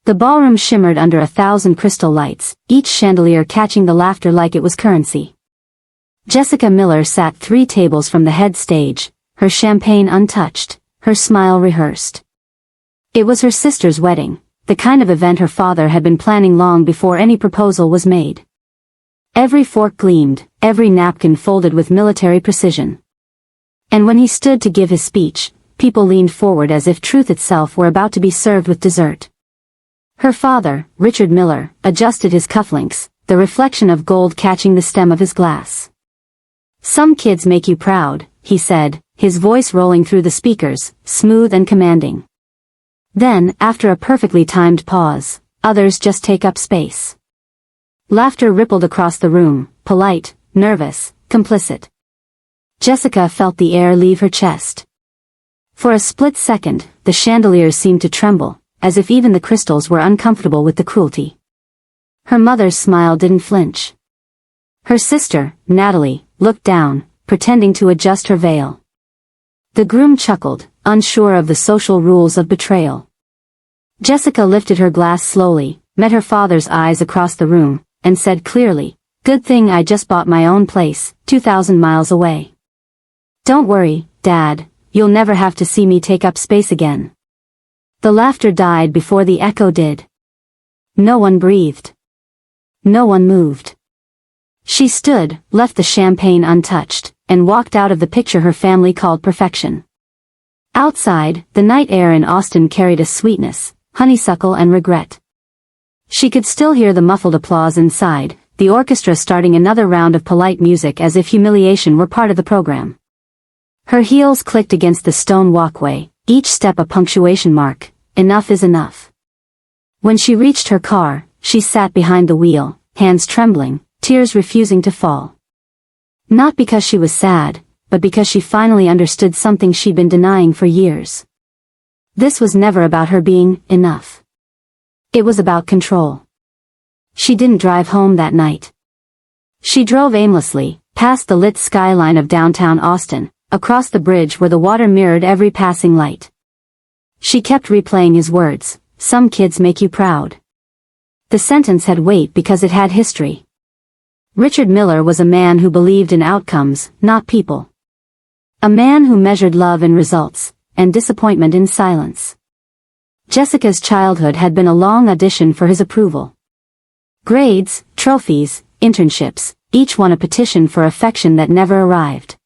The ballroom shimmered under 1,000 crystal lights, each chandelier catching the laughter like it was currency. Jessica Miller sat 3 tables from the head stage, her champagne untouched, her smile rehearsed. It was her sister's wedding, the kind of event her father had been planning long before any proposal was made. Every fork gleamed, every napkin folded with military precision. And when he stood to give his speech, people leaned forward as if truth itself were about to be served with dessert. Her father, Richard Miller, adjusted his cufflinks, the reflection of gold catching the stem of his glass. "Some kids make you proud," he said, his voice rolling through the speakers, smooth and commanding. Then, after a perfectly timed pause, "Others just take up space." Laughter rippled across the room, polite, nervous, complicit. Jessica felt the air leave her chest. For a split second, the chandeliers seemed to tremble, as if even the crystals were uncomfortable with the cruelty. Her mother's smile didn't flinch. Her sister, Natalie, looked down, pretending to adjust her veil. The groom chuckled, unsure of the social rules of betrayal. Jessica lifted her glass slowly, met her father's eyes across the room, and said clearly, "Good thing I just bought my own place, 2,000 miles away. Don't worry, Dad, you'll never have to see me take up space again." The laughter died before the echo did. No one breathed. No one moved. She stood, left the champagne untouched, and walked out of the picture her family called perfection. Outside, the night air in Austin carried a sweetness, honeysuckle and regret. She could still hear the muffled applause inside, the orchestra starting another round of polite music as if humiliation were part of the program. Her heels clicked against the stone walkway, each step a punctuation mark. Enough is enough. When she reached her car, she sat behind the wheel, hands trembling, tears refusing to fall. Not because she was sad, but because she finally understood something she'd been denying for years. This was never about her being enough. It was about control. She didn't drive home that night. She drove aimlessly, past the lit skyline of downtown Austin, across the bridge where the water mirrored every passing light. She kept replaying his words, "Some kids make you proud." The sentence had weight because it had history. Richard Miller was a man who believed in outcomes, not people. A man who measured love in results, and disappointment in silence. Jessica's childhood had been a long audition for his approval. Grades, trophies, internships, each one a petition for affection that never arrived.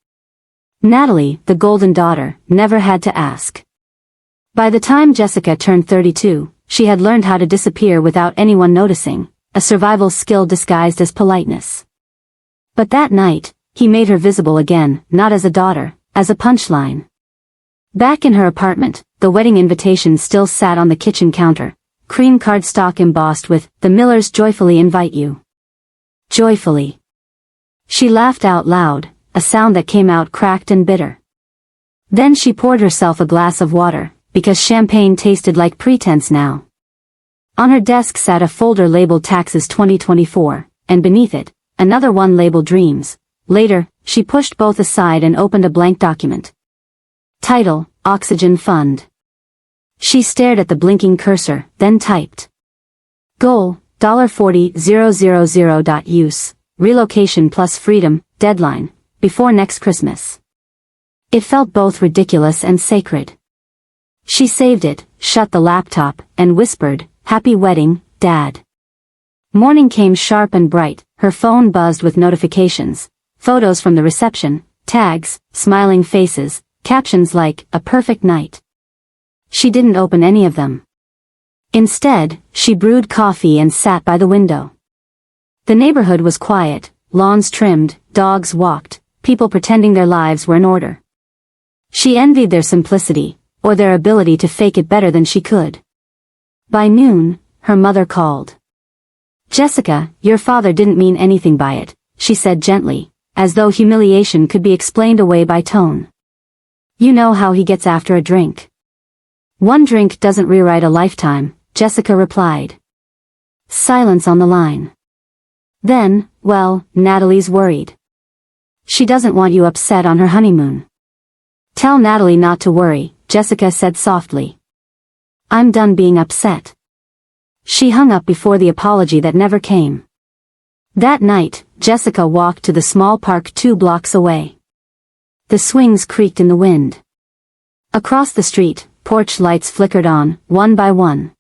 Natalie, the golden daughter, never had to ask. By the time Jessica turned 32, she had learned how to disappear without anyone noticing, a survival skill disguised as politeness. But that night, he made her visible again, not as a daughter, as a punchline. Back in her apartment, the wedding invitation still sat on the kitchen counter, cream cardstock embossed with, "The Millers joyfully invite you." Joyfully. She laughed out loud, a sound that came out cracked and bitter. Then she poured herself a glass of water, because champagne tasted like pretense now. On her desk sat a folder labeled Taxes 2024, and beneath it, another one labeled Dreams. Later, she pushed both aside and opened a blank document. Title, Oxygen Fund. She stared at the blinking cursor, then typed. Goal, $40,000. Use, relocation plus freedom, deadline, before next Christmas. It felt both ridiculous and sacred. She saved it, shut the laptop, and whispered, "Happy wedding, Dad." Morning came sharp and bright, her phone buzzed with notifications, photos from the reception, tags, smiling faces, captions like, "A perfect night." She didn't open any of them. Instead, she brewed coffee and sat by the window. The neighborhood was quiet, lawns trimmed, dogs walked, people pretending their lives were in order. She envied their simplicity, or their ability to fake it better than she could. By noon, her mother called. "Jessica, your father didn't mean anything by it," she said gently, as though humiliation could be explained away by tone. "You know how he gets after a drink." "One drink doesn't rewrite a lifetime," Jessica replied. Silence on the line. Then, "Well, Natalie's worried. She doesn't want you upset on her honeymoon." "Tell Natalie not to worry," Jessica said softly. "I'm done being upset." She hung up before the apology that never came. That night, Jessica walked to the small park 2 blocks away. The swings creaked in the wind. Across the street, porch lights flickered on, one by one.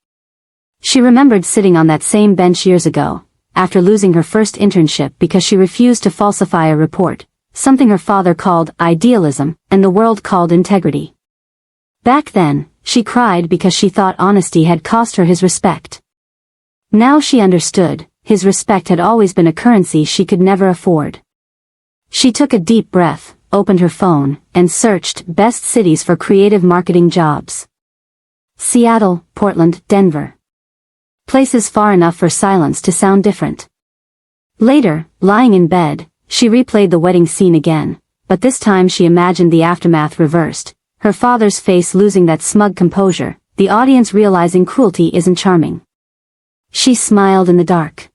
She remembered sitting on that same bench years ago, after losing her first internship because she refused to falsify a report, something her father called idealism, and the world called integrity. Back then, she cried because she thought honesty had cost her his respect. Now she understood, his respect had always been a currency she could never afford. She took a deep breath, opened her phone, and searched best cities for creative marketing jobs. Seattle, Portland, Denver. Places far enough for silence to sound different. Later, lying in bed, she replayed the wedding scene again, but this time she imagined the aftermath reversed, her father's face losing that smug composure, the audience realizing cruelty isn't charming. She smiled in the dark.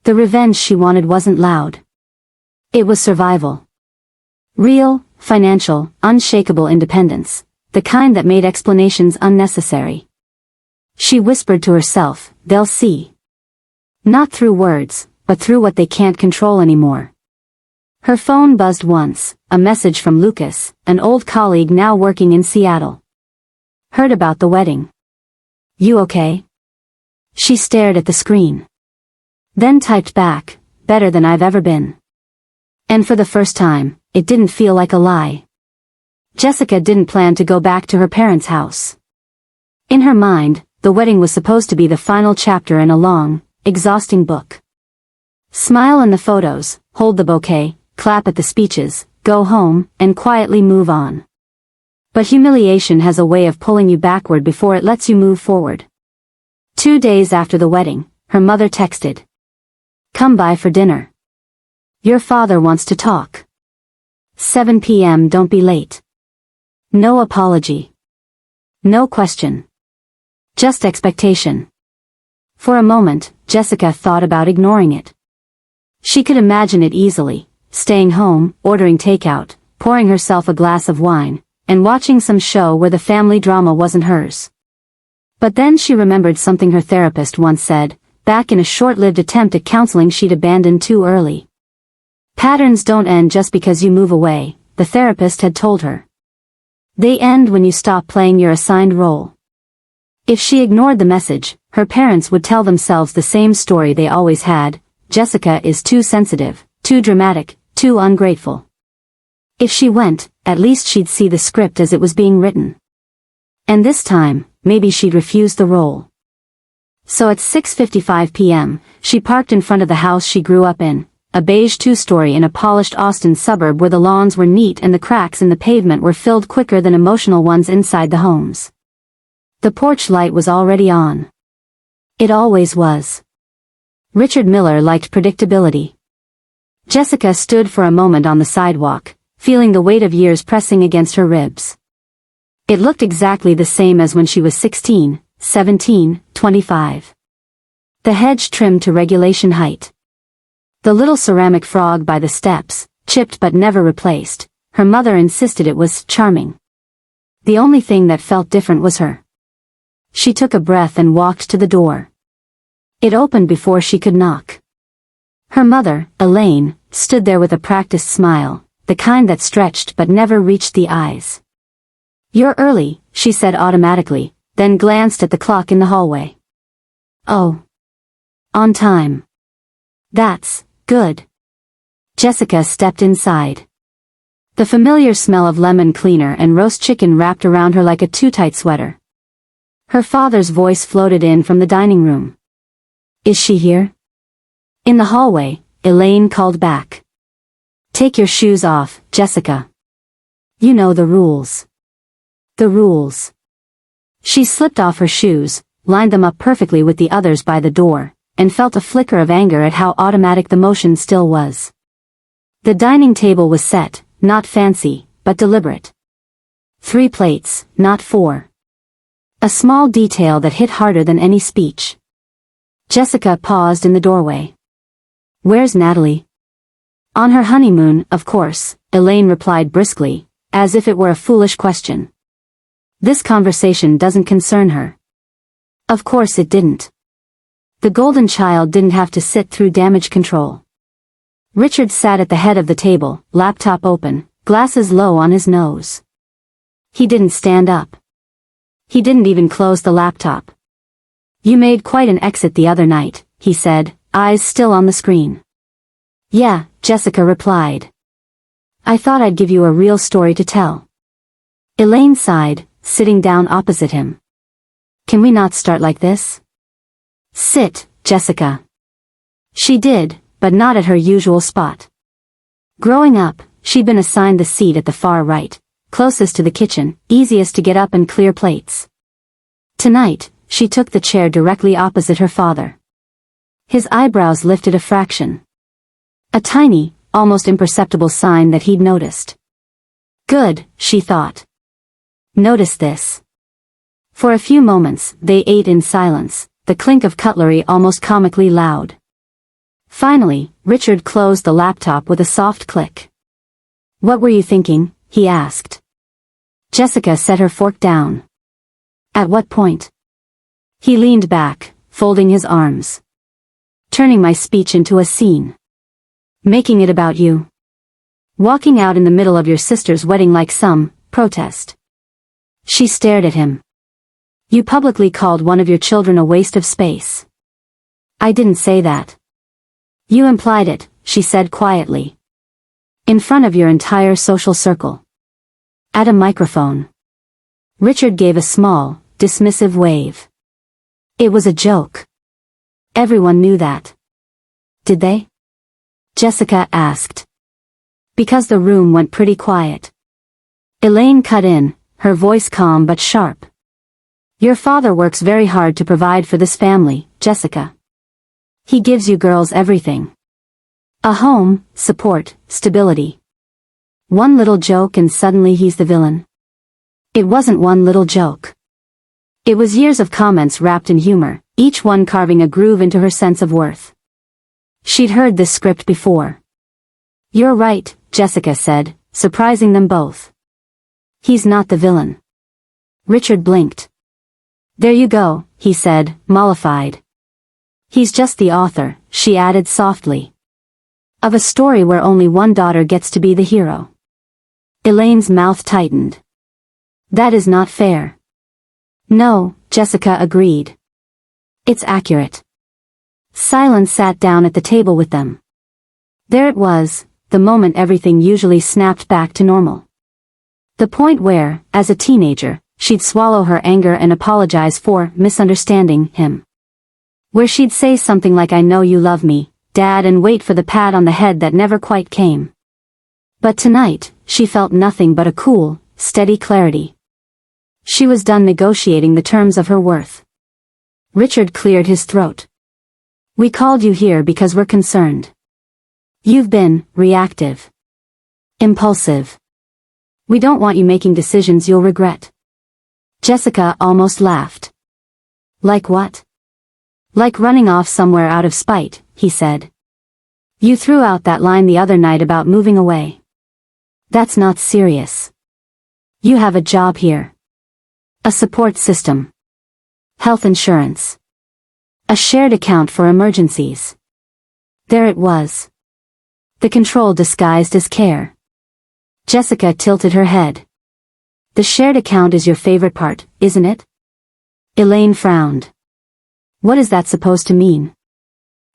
The revenge she wanted wasn't loud. It was survival. Real, financial, unshakable independence, the kind that made explanations unnecessary. She whispered to herself, they'll see. Not through words, but through what they can't control anymore. Her phone buzzed once, a message from Lucas, an old colleague now working in Seattle. Heard about the wedding. You okay? She stared at the screen. Then typed back, better than I've ever been. And for the first time, it didn't feel like a lie. Jessica didn't plan to go back to her parents' house. In her mind, the wedding was supposed to be the final chapter in a long, exhausting book. Smile in the photos, hold the bouquet, clap at the speeches, go home, and quietly move on. But humiliation has a way of pulling you backward before it lets you move forward. 2 days after the wedding, her mother texted. Come by for dinner. Your father wants to talk. 7 p.m. Don't be late. No apology. No question. Just expectation. For a moment, Jessica thought about ignoring it. She could imagine it easily, staying home, ordering takeout, pouring herself a glass of wine, and watching some show where the family drama wasn't hers. But then she remembered something her therapist once said, back in a short-lived attempt at counseling she'd abandoned too early. Patterns don't end just because you move away, the therapist had told her. They end when you stop playing your assigned role. If she ignored the message, her parents would tell themselves the same story they always had, Jessica is too sensitive, too dramatic, too ungrateful. If she went, at least she'd see the script as it was being written. And this time, maybe she'd refuse the role. So at 6:55 p.m., she parked in front of the house she grew up in, a beige 2-story in a polished Austin suburb where the lawns were neat and the cracks in the pavement were filled quicker than emotional ones inside the homes. The porch light was already on. It always was. Richard Miller liked predictability. Jessica stood for a moment on the sidewalk, feeling the weight of years pressing against her ribs. It looked exactly the same as when she was 16, 17, 25. The hedge trimmed to regulation height. The little ceramic frog by the steps, chipped but never replaced, her mother insisted it was charming. The only thing that felt different was her. She took a breath and walked to the door. It opened before she could knock. Her mother, Elaine, stood there with a practiced smile, the kind that stretched but never reached the eyes. You're early, she said automatically, then glanced at the clock in the hallway. Oh. On time. That's good. Jessica stepped inside. The familiar smell of lemon cleaner and roast chicken wrapped around her like a too-tight sweater. Her father's voice floated in from the dining room. Is she here? In the hallway, Elaine called back. Take your shoes off, Jessica. You know the rules. The rules. She slipped off her shoes, lined them up perfectly with the others by the door, and felt a flicker of anger at how automatic the motion still was. The dining table was set, not fancy, but deliberate. 3 plates, not 4. A small detail that hit harder than any speech. Jessica paused in the doorway. Where's Natalie? On her honeymoon, of course, Elaine replied briskly, as if it were a foolish question. This conversation doesn't concern her. Of course it didn't. The golden child didn't have to sit through damage control. Richard sat at the head of the table, laptop open, glasses low on his nose. He didn't stand up. He didn't even close the laptop. "You made quite an exit the other night," he said, eyes still on the screen. "Yeah," Jessica replied. "I thought I'd give you a real story to tell." Elaine sighed, sitting down opposite him. "Can we not start like this?" "Sit, Jessica." She did, but not at her usual spot. Growing up, she'd been assigned the seat at the far right, closest to the kitchen, easiest to get up and clear plates. Tonight, she took the chair directly opposite her father. His eyebrows lifted a fraction. A tiny, almost imperceptible sign that he'd noticed. Good, she thought. Notice this. For a few moments, they ate in silence, the clink of cutlery almost comically loud. Finally, Richard closed the laptop with a soft click. "What were you thinking?" he asked. Jessica set her fork down. "At what point?" He leaned back, folding his arms. "Turning my speech into a scene. Making it about you. Walking out in the middle of your sister's wedding like some protest." She stared at him. "You publicly called one of your children a waste of space." "I didn't say that." "You implied it," she said quietly. "In front of your entire social circle. At a microphone." Richard gave a small, dismissive wave. It was a joke. Everyone knew that. Did they? Jessica asked. Because the room went pretty quiet. Elaine cut in, her voice calm but sharp. "Your father works very hard to provide for this family, Jessica. He gives you girls everything. A home, support, stability. One little joke and suddenly he's the villain." It wasn't one little joke. It was years of comments wrapped in humor, each one carving a groove into her sense of worth. She'd heard this script before. "You're right," Jessica said, surprising them both. "He's not the villain." Richard blinked. "There you go," he said, mollified. "He's just the author," she added softly. "Of a story where only one daughter gets to be the hero." Elaine's mouth tightened. "That is not fair." "No," Jessica agreed. "It's accurate." Silence sat down at the table with them. There it was, the moment everything usually snapped back to normal. The point where, as a teenager, she'd swallow her anger and apologize for misunderstanding him. Where she'd say something like, "I know you love me, Dad," and wait for the pat on the head that never quite came. But tonight, she felt nothing but a cool, steady clarity. She was done negotiating the terms of her worth. Richard cleared his throat. "We called you here because we're concerned. You've been reactive. Impulsive. We don't want you making decisions you'll regret." Jessica almost laughed. "Like what?" "Like running off somewhere out of spite," he said. "You threw out that line the other night about moving away. That's not serious. You have a job here. A support system. Health insurance. A shared account for emergencies." There it was. The control disguised as care. Jessica tilted her head. "The shared account is your favorite part, isn't it?" Elaine frowned. "What is that supposed to mean?"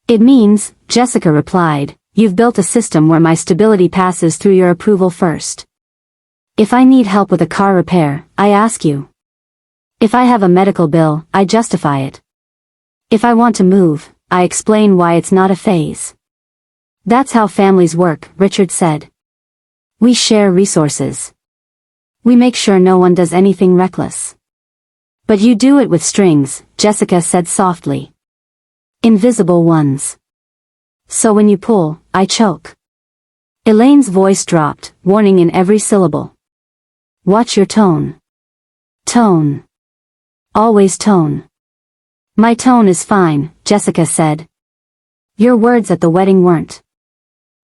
"It means," Jessica replied, "you've built a system where my stability passes through your approval first. If I need help with a car repair, I ask you. If I have a medical bill, I justify it. If I want to move, I explain why it's not a phase. That's how families work," Richard said. "We share resources. We make sure no one does anything reckless." "But you do it with strings," Jessica said softly. "Invisible ones. So when you pull, I choke." Elaine's voice dropped, warning in every syllable. "Watch your tone. Tone. Always tone." "My tone is fine," Jessica said. "Your words at the wedding weren't."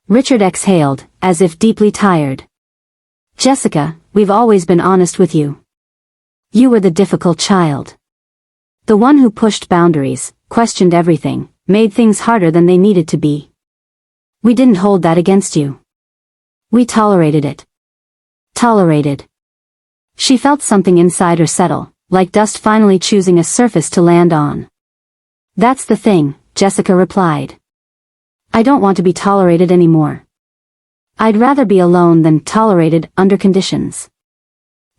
Richard exhaled, as if deeply tired. "Jessica, we've always been honest with you. You were the difficult child. The one who pushed boundaries, questioned everything, made things harder than they needed to be. We didn't hold that against you. We tolerated it. Tolerated. She felt something inside her settle, like dust finally choosing a surface to land on. That's the thing, Jessica replied. I don't want to be tolerated anymore. I'd rather be alone than tolerated under conditions.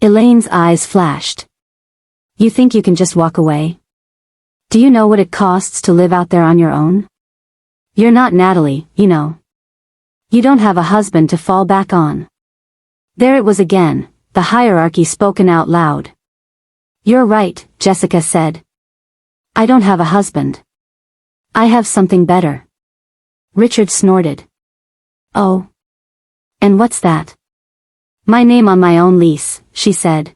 Elaine's eyes flashed. You think you can just walk away? Do you know what it costs to live out there on your own? You're not Natalie, you know. You don't have a husband to fall back on. There it was again, the hierarchy spoken out loud. You're right, Jessica said. I don't have a husband. I have something better. Richard snorted. Oh. And what's that? My name on my own lease, she said.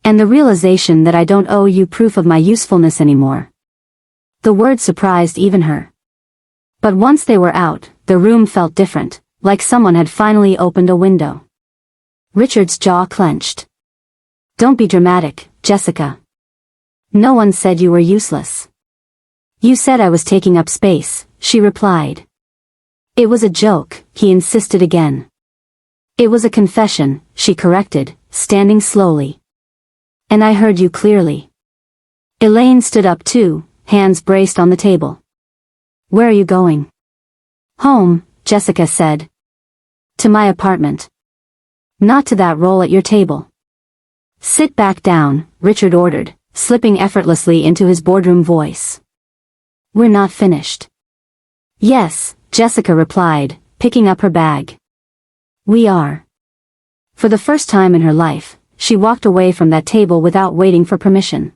And the realization that I don't owe you proof of my usefulness anymore. The word surprised even her. But once they were out, the room felt different, like someone had finally opened a window. Richard's jaw clenched. Don't be dramatic, Jessica. No one said you were useless. You said I was taking up space, she replied. It was a joke, he insisted again. It was a confession, she corrected, standing slowly. And I heard you clearly. Elaine stood up too, hands braced on the table. Where are you going? Home, Jessica said. To my apartment. Not to that roll at your table. Sit back down, Richard ordered, slipping effortlessly into his boardroom voice. We're not finished. Yes, Jessica replied, picking up her bag. We are. For the first time in her life, she walked away from that table without waiting for permission.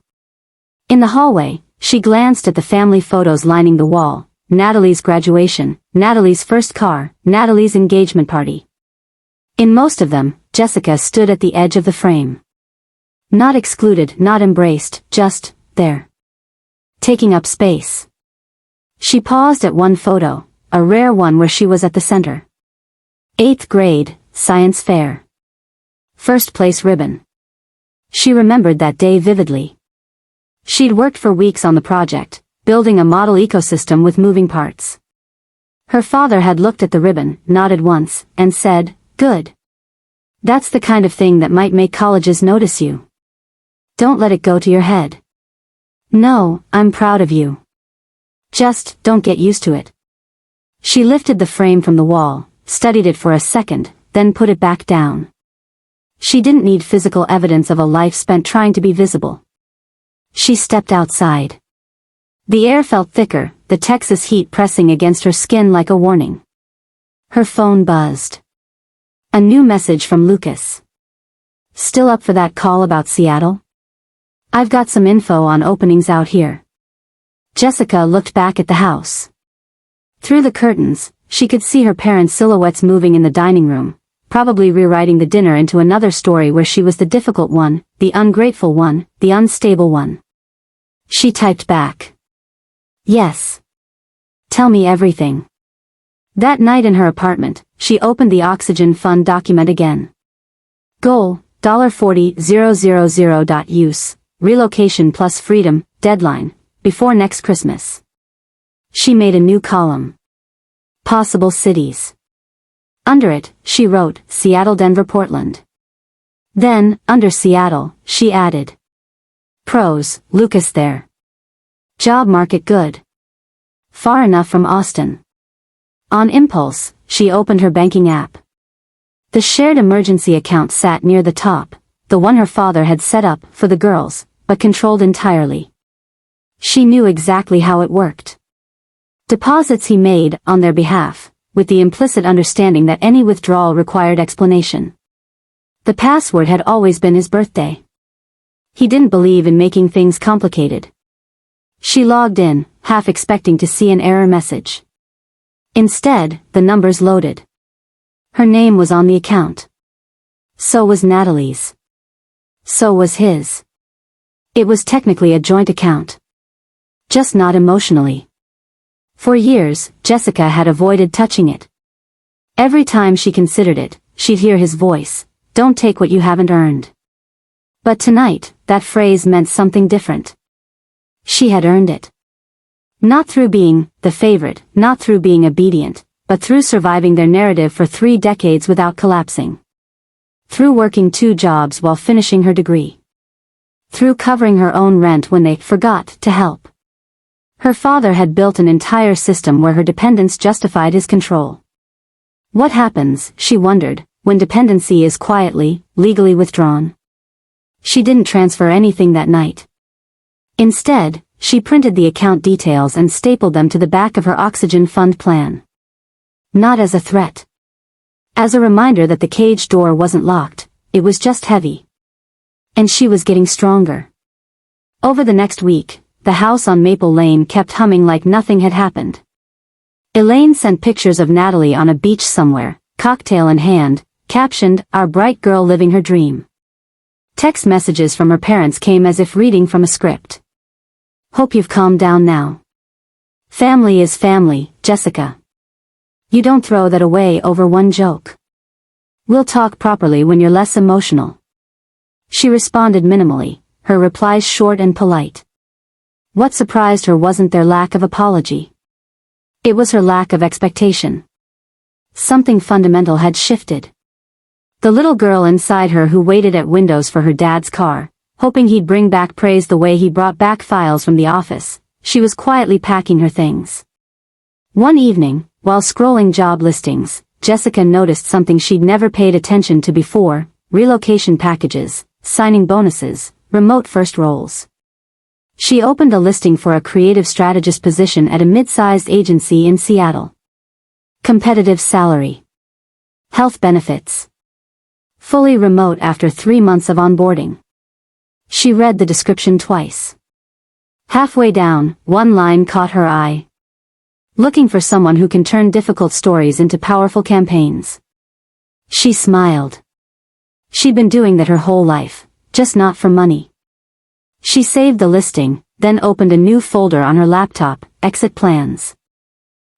In the hallway, she glanced at the family photos lining the wall, Natalie's graduation, Natalie's first car, Natalie's engagement party. In most of them, Jessica stood at the edge of the frame. Not excluded, not embraced, just there. Taking up space. She paused at one photo, a rare one where she was at the center. 8th grade, science fair. First place ribbon. She remembered that day vividly. She'd worked for weeks on the project, building a model ecosystem with moving parts. Her father had looked at the ribbon, nodded once, and said, "Good. That's the kind of thing that might make colleges notice you. Don't let it go to your head. No, I'm proud of you. Just, don't get used to it." She lifted the frame from the wall, studied it for a second, then put it back down. She didn't need physical evidence of a life spent trying to be visible. She stepped outside. The air felt thicker, the Texas heat pressing against her skin like a warning. Her phone buzzed. A new message from Lucas. Still up for that call about Seattle? I've got some info on openings out here. Jessica looked back at the house. Through the curtains, she could see her parents' silhouettes moving in the dining room, probably rewriting the dinner into another story where she was the difficult one, the ungrateful one, the unstable one. She typed back. Yes. Tell me everything. That night in her apartment, she opened the Oxygen Fund document again. Goal, $40,000. Use, relocation plus freedom, deadline, before next Christmas. She made a new column. Possible cities. Under it, she wrote, Seattle, Denver, Portland. Then, under Seattle, she added. Pros, Lucas there. Job market good. Far enough from Austin. On impulse, she opened her banking app. The shared emergency account sat near the top, the one her father had set up for the girls, but controlled entirely. She knew exactly how it worked. Deposits he made on their behalf, with the implicit understanding that any withdrawal required explanation. The password had always been his birthday. He didn't believe in making things complicated. She logged in, half expecting to see an error message. Instead, the numbers loaded. Her name was on the account. So was Natalie's. So was his. It was technically a joint account. Just not emotionally. For years, Jessica had avoided touching it. Every time she considered it, she'd hear his voice, "Don't take what you haven't earned." But tonight, that phrase meant something different. She had earned it. Not through being the favorite, not through being obedient, but through surviving their narrative for 3 decades without collapsing. Through working 2 jobs while finishing her degree. Through covering her own rent when they forgot to help. Her father had built an entire system where her dependence justified his control. What happens, she wondered, when dependency is quietly, legally withdrawn? She didn't transfer anything that night. Instead, she printed the account details and stapled them to the back of her oxygen fund plan. Not as a threat. As a reminder that the cage door wasn't locked, it was just heavy. And she was getting stronger. Over the next week, the house on Maple Lane kept humming like nothing had happened. Elaine sent pictures of Natalie on a beach somewhere, cocktail in hand, captioned, "Our bright girl living her dream." Text messages from her parents came as if reading from a script. "Hope you've calmed down now. Family is family, Jessica. You don't throw that away over one joke. We'll talk properly when you're less emotional." She responded minimally, her replies short and polite. What surprised her wasn't their lack of apology. It was her lack of expectation. Something fundamental had shifted. The little girl inside her who waited at windows for her dad's car, hoping he'd bring back praise the way he brought back files from the office, she was quietly packing her things. One evening, while scrolling job listings, Jessica noticed something she'd never paid attention to before: relocation packages, signing bonuses, remote first roles. She opened a listing for a creative strategist position at a mid-sized agency in Seattle. Competitive salary. Health benefits. Fully remote after 3 months of onboarding. She read the description twice. Halfway down, one line caught her eye. Looking for someone who can turn difficult stories into powerful campaigns. She smiled. She'd been doing that her whole life, just not for money. She saved the listing, then opened a new folder on her laptop, Exit Plans.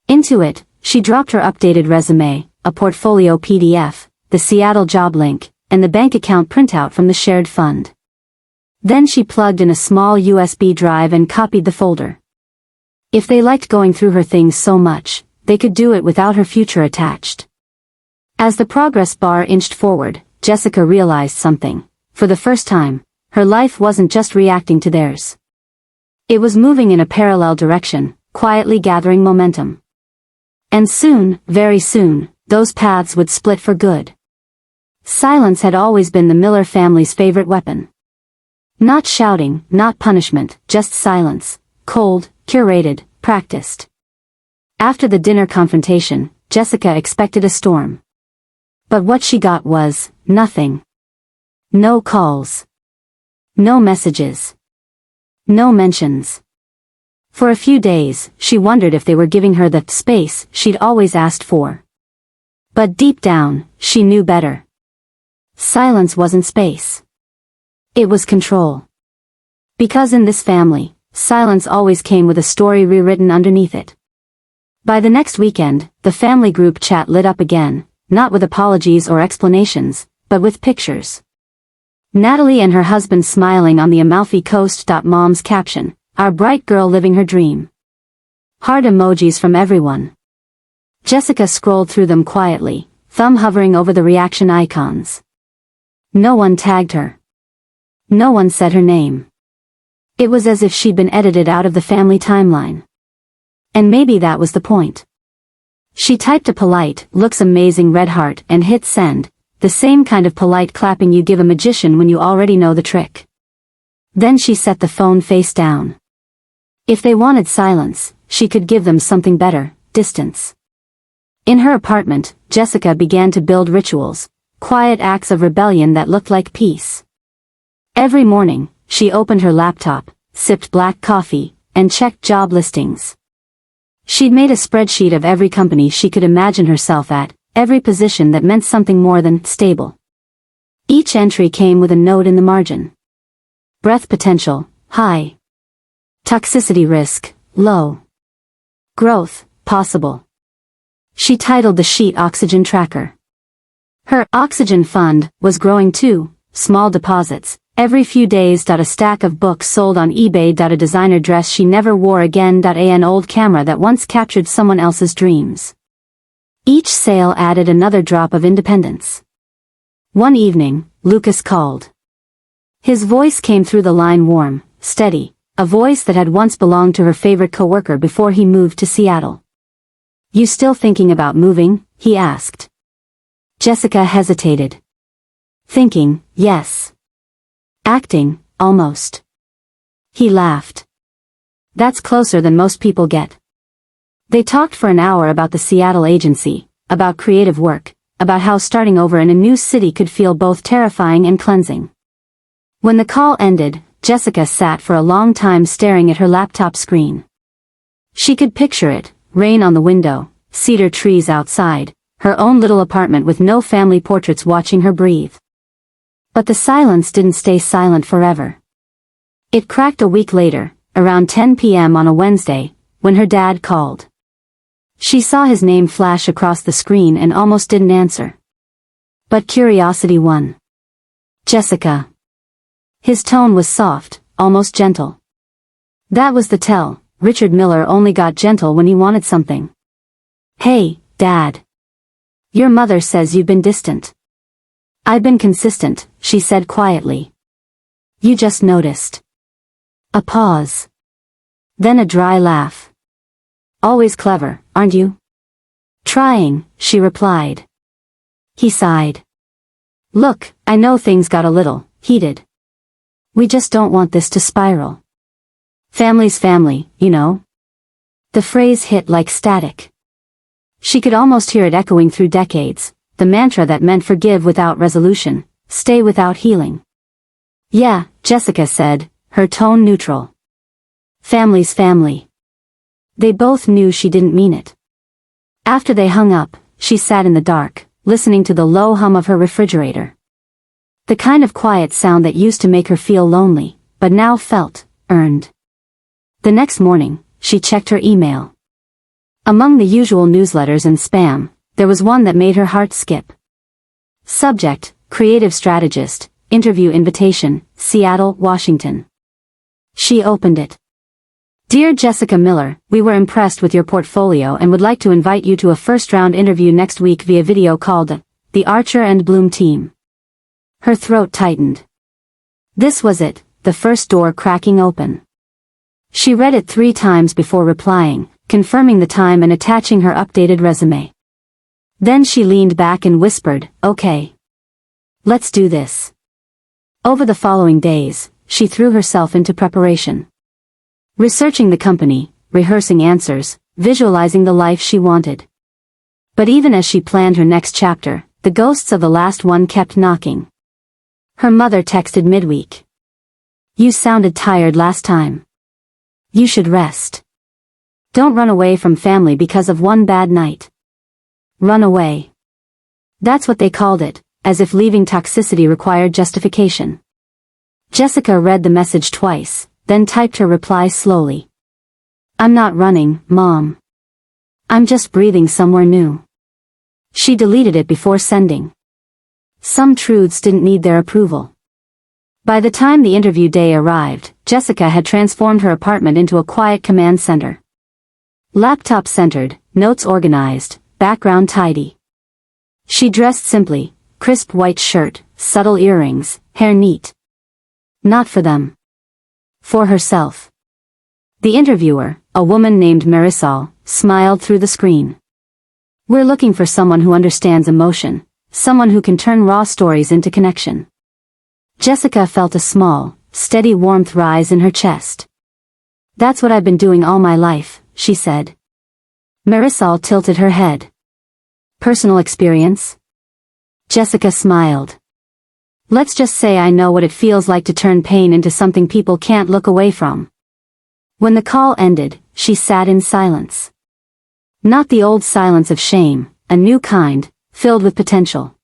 Into it, she dropped her updated resume, a portfolio PDF, the Seattle job link, and the bank account printout from the shared fund. Then she plugged in a small USB drive and copied the folder. If they liked going through her things so much, they could do it without her future attached. As the progress bar inched forward, Jessica realized something. For the first time, her life wasn't just reacting to theirs. It was moving in a parallel direction, quietly gathering momentum. And soon, very soon, those paths would split for good. Silence had always been the Miller family's favorite weapon. Not shouting, not punishment, just silence, cold, curated, practiced. After the dinner confrontation, Jessica expected a storm. But what she got was nothing. No calls. No messages. No mentions. For a few days, she wondered if they were giving her the space she'd always asked for. But deep down, she knew better. Silence wasn't space. It was control. Because in this family, silence always came with a story rewritten underneath it. By the next weekend, the family group chat lit up again, not with apologies or explanations, but with pictures. Natalie and her husband smiling on the Amalfi Coast. Mom's caption, "Our bright girl living her dream." Heart emojis from everyone. Jessica scrolled through them quietly, thumb hovering over the reaction icons. No one tagged her. No one said her name. It was as if she'd been edited out of the family timeline. And maybe that was the point. She typed a polite, "Looks amazing" red heart and hit send, the same kind of polite clapping you give a magician when you already know the trick. Then she set the phone face down. If they wanted silence, she could give them something better: distance. In her apartment, Jessica began to build rituals, quiet acts of rebellion that looked like peace. Every morning, she opened her laptop, sipped black coffee, and checked job listings. She'd made a spreadsheet of every company she could imagine herself at, every position that meant something more than stable. Each entry came with a note in the margin. Breadth potential, high. Toxicity risk, low. Growth, possible. She titled the sheet Oxygen Tracker. Her oxygen fund was growing too, small deposits, Every few days. A stack of books sold on eBay. A designer dress she never wore again. An old camera that once captured someone else's dreams. Each sale added another drop of independence. One evening, Lucas called. His voice came through the line warm, steady, a voice that had once belonged to her favorite coworker before he moved to Seattle. "You still thinking about moving?" he asked. Jessica hesitated. "Thinking, yes. Acting, almost." He laughed. "That's closer than most people get." They talked for an hour about the Seattle agency, about creative work, about how starting over in a new city could feel both terrifying and cleansing. When the call ended, Jessica sat for a long time staring at her laptop screen. She could picture it, rain on the window, cedar trees outside, her own little apartment with no family portraits watching her breathe. But the silence didn't stay silent forever. It cracked a week later, around 10 p.m. on a Wednesday, when her dad called. She saw his name flash across the screen and almost didn't answer. But curiosity won. "Jessica." His tone was soft, almost gentle. That was the tell. Richard Miller only got gentle when he wanted something. "Hey, Dad. Your mother says you've been distant." "I've been consistent," she said quietly. "You just noticed." A pause. Then a dry laugh. "Always clever, aren't you?" "Trying," she replied. He sighed. "Look, I know things got a little heated. We just don't want this to spiral. Family's family, you know." The phrase hit like static. She could almost hear it echoing through decades, the mantra that meant forgive without resolution, stay without healing. "Yeah," Jessica said, her tone neutral. "Family's family." They both knew she didn't mean it. After they hung up, she sat in the dark, listening to the low hum of her refrigerator. The kind of quiet sound that used to make her feel lonely, but now felt earned. The next morning, she checked her email. Among the usual newsletters and spam, there was one that made her heart skip. Subject: Creative Strategist, Interview Invitation, Seattle, Washington. She opened it. "Dear Jessica Miller, we were impressed with your portfolio and would like to invite you to a first-round interview next week via video called The Archer and Bloom Team." Her throat tightened. This was it, the first door cracking open. She read it 3 times before replying, confirming the time and attaching her updated resume. Then she leaned back and whispered, "Okay. Let's do this." Over the following days, she threw herself into preparation. Researching the company, rehearsing answers, visualizing the life she wanted. But even as she planned her next chapter, the ghosts of the last one kept knocking. Her mother texted midweek. "You sounded tired last time. You should rest. Don't run away from family because of one bad night. Run away." That's what they called it, as if leaving toxicity required justification. Jessica read the message twice, then typed her reply slowly. "I'm not running, Mom. I'm just breathing somewhere new." She deleted it before sending. Some truths didn't need their approval. By the time the interview day arrived, Jessica had transformed her apartment into a quiet command center. Laptop centered, notes organized, background tidy. She dressed simply, crisp white shirt, subtle earrings, hair neat. Not for them. For herself. The interviewer, a woman named Marisol, smiled through the screen. "We're looking for someone who understands emotion, someone who can turn raw stories into connection." Jessica felt a small, steady warmth rise in her chest. "That's what I've been doing all my life," she said. Marisol tilted her head. "Personal experience?" Jessica smiled. "Let's just say I know what it feels like to turn pain into something people can't look away from." When the call ended, she sat in silence. Not the old silence of shame, a new kind, filled with potential.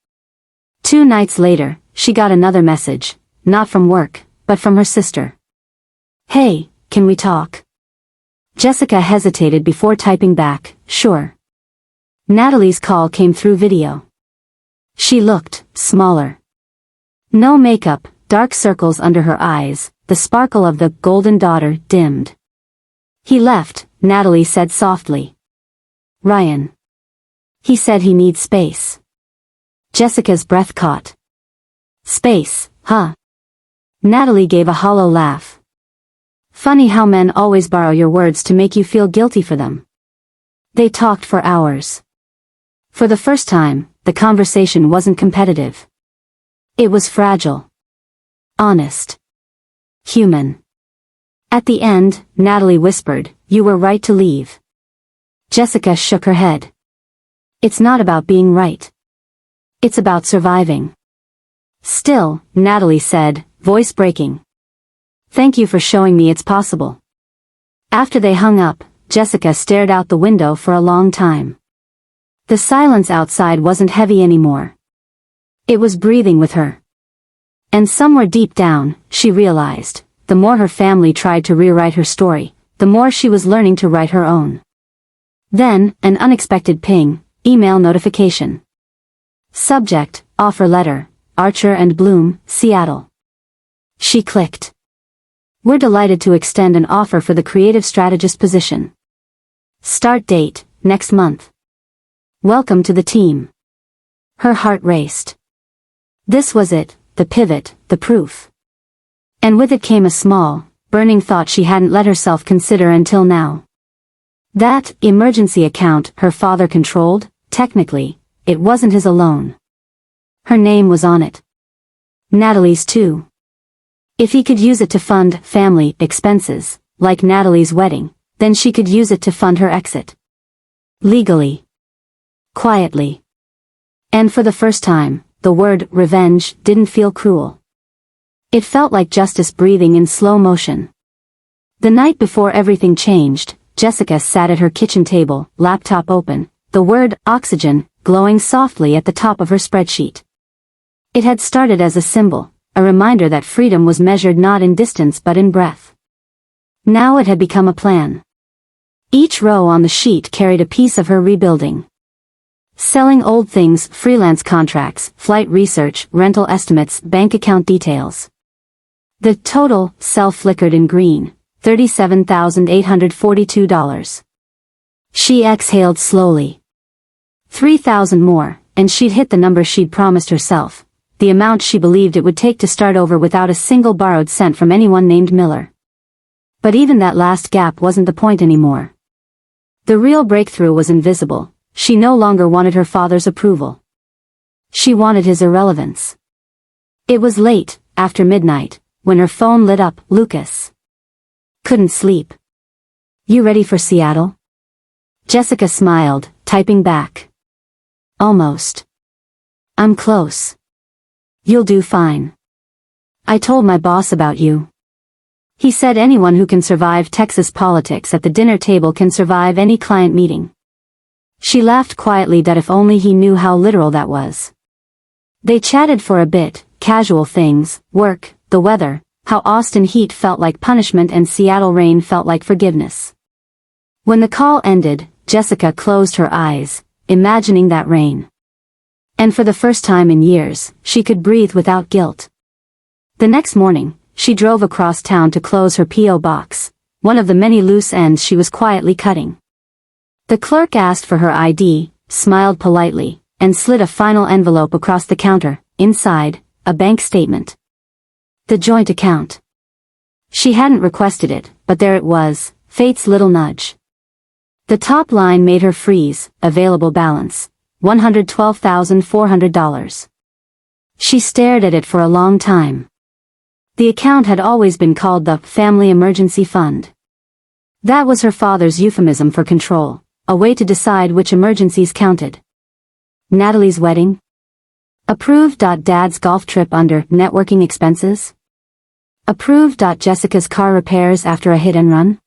2 nights later, she got another message, not from work, but from her sister. "Hey, can we talk?" Jessica hesitated before typing back, "Sure." Natalie's call came through video. She looked smaller. No makeup, dark circles under her eyes, the sparkle of the golden daughter dimmed. He left, Natalie said softly. Ryan. He said he needs space. Jessica's breath caught. Space, huh? Natalie gave a hollow laugh. Funny how men always borrow your words to make you feel guilty for them. They talked for hours. For the first time, the conversation wasn't competitive. It was fragile. Honest. Human. At the end, Natalie whispered, "You were right to leave." Jessica shook her head. It's not about being right. It's about surviving. Still, Natalie said, voice breaking. Thank you for showing me it's possible. After they hung up, Jessica stared out the window for a long time. The silence outside wasn't heavy anymore. It was breathing with her. And somewhere deep down, she realized, the more her family tried to rewrite her story, the more she was learning to write her own. Then, an unexpected ping, email notification. Subject, offer letter, Archer and Bloom, Seattle. She clicked. We're delighted to extend an offer for the creative strategist position. Start date, next month. Welcome to the team. Her heart raced. This was it, the pivot, the proof. And with it came a small, burning thought she hadn't let herself consider until now. That emergency account her father controlled, technically, it wasn't his alone. Her name was on it. Natalie's too. If he could use it to fund family expenses, like Natalie's wedding, then she could use it to fund her exit. Legally. Quietly. And for the first time, the word revenge didn't feel cruel. It felt like justice breathing in slow motion. The night before everything changed, Jessica sat at her kitchen table, laptop open, the word oxygen glowing softly at the top of her spreadsheet. It had started as a symbol, a reminder that freedom was measured not in distance but in breath. Now it had become a plan. Each row on the sheet carried a piece of her rebuilding. Selling old things, freelance contracts, flight research, rental estimates, bank account details. The total cell flickered in green, $37,842. She exhaled slowly. 3,000 more, and she'd hit the number she'd promised herself, the amount she believed it would take to start over without a single borrowed cent from anyone named Miller. But even that last gap wasn't the point anymore. The real breakthrough was invisible. She no longer wanted her father's approval. She wanted his irrelevance. It was late, after midnight, when her phone lit up. Lucas. Couldn't sleep. You ready for Seattle? Jessica smiled, typing back. Almost. I'm close. You'll do fine. I told my boss about you. He said anyone who can survive Texas politics at the dinner table can survive any client meeting. She laughed quietly that if only he knew how literal that was. They chatted for a bit, casual things, work, the weather, how Austin heat felt like punishment and Seattle rain felt like forgiveness. When the call ended, Jessica closed her eyes, imagining that rain. And for the first time in years, she could breathe without guilt. The next morning, she drove across town to close her P.O. box, one of the many loose ends she was quietly cutting. The clerk asked for her ID, smiled politely, and slid a final envelope across the counter. Inside, a bank statement. The joint account. She hadn't requested it, but there it was, fate's little nudge. The top line made her freeze. Available balance, $112,400. She stared at it for a long time. The account had always been called the Family Emergency Fund. That was her father's euphemism for control, a way to decide which emergencies counted. Natalie's wedding? Approved. Dad's golf trip under networking expenses? Approved. Jessica's car repairs after a hit and run?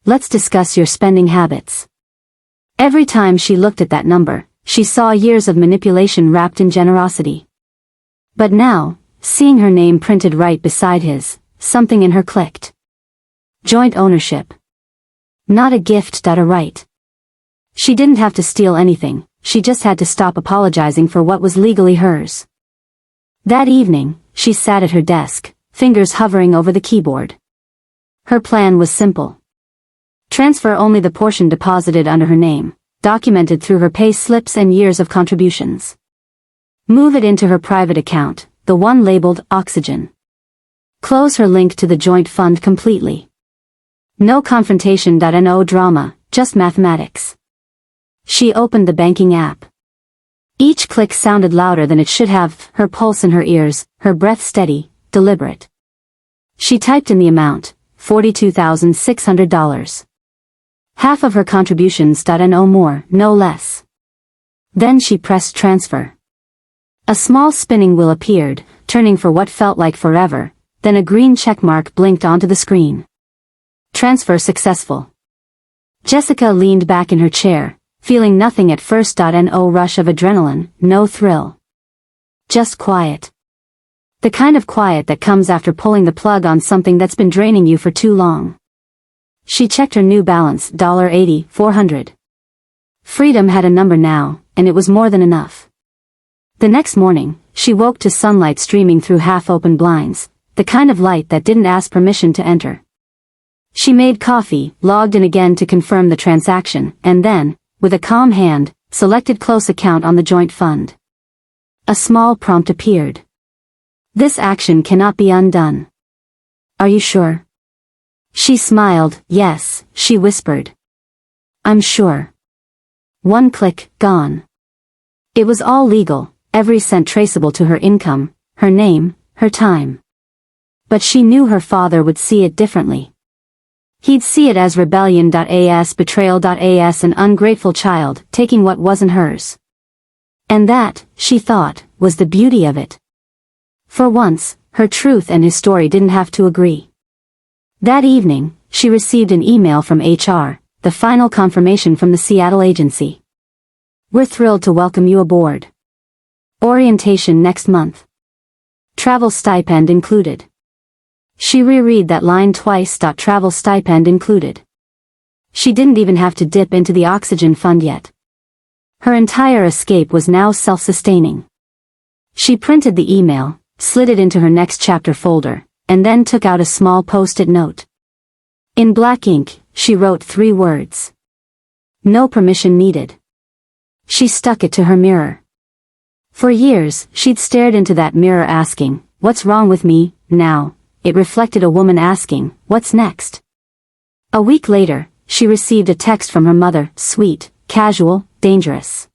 Let's discuss your spending habits. Every time she looked at that number, she saw years of manipulation wrapped in generosity. But now, seeing her name printed right beside his, something in her clicked. Joint ownership. Not a gift. A right. She didn't have to steal anything, she just had to stop apologizing for what was legally hers. That evening, she sat at her desk, fingers hovering over the keyboard. Her plan was simple. Transfer only the portion deposited under her name, documented through her pay slips and years of contributions. Move it into her private account, the one labeled Oxygen. Close her link to the joint fund completely. No confrontation.no drama, just mathematics. She opened the banking app. Each click sounded louder than it should have, her pulse in her ears, her breath steady, deliberate. She typed in the amount, $42,600. Half of her contributions.no more, no less. Then she pressed transfer. A small spinning wheel appeared, turning for what felt like forever, then a green checkmark blinked onto the screen. Transfer successful. Jessica leaned back in her chair, feeling nothing at first.no rush of adrenaline, no thrill. Just quiet. The kind of quiet that comes after pulling the plug on something that's been draining you for too long. She checked her new balance, $80,400. Freedom had a number now, and it was more than enough. The next morning, she woke to sunlight streaming through half-open blinds, the kind of light that didn't ask permission to enter. She made coffee, logged in again to confirm the transaction, and then, with a calm hand, selected close account on the joint fund. A small prompt appeared. This action cannot be undone. Are you sure? She smiled. Yes, she whispered. I'm sure. One click, gone. It was all legal, every cent traceable to her income, her name, her time. But she knew her father would see it differently. He'd see it as rebellion.as, betrayal.as, an ungrateful child, taking what wasn't hers. And that, she thought, was the beauty of it. For once, her truth and his story didn't have to agree. That evening, she received an email from HR, the final confirmation from the Seattle agency. We're thrilled to welcome you aboard. Orientation next month. Travel stipend included. She reread that line twice. Travel stipend included. She didn't even have to dip into the Oxygen fund yet. Her entire escape was now self-sustaining. She printed the email, slid it into her next chapter folder, and then took out a small post-it note. In black ink, she wrote 3 words. No permission needed. She stuck it to her mirror. For years, she'd stared into that mirror asking, what's wrong with me? Now, it reflected a woman asking, what's next? A week later, she received a text from her mother, sweet, casual, dangerous.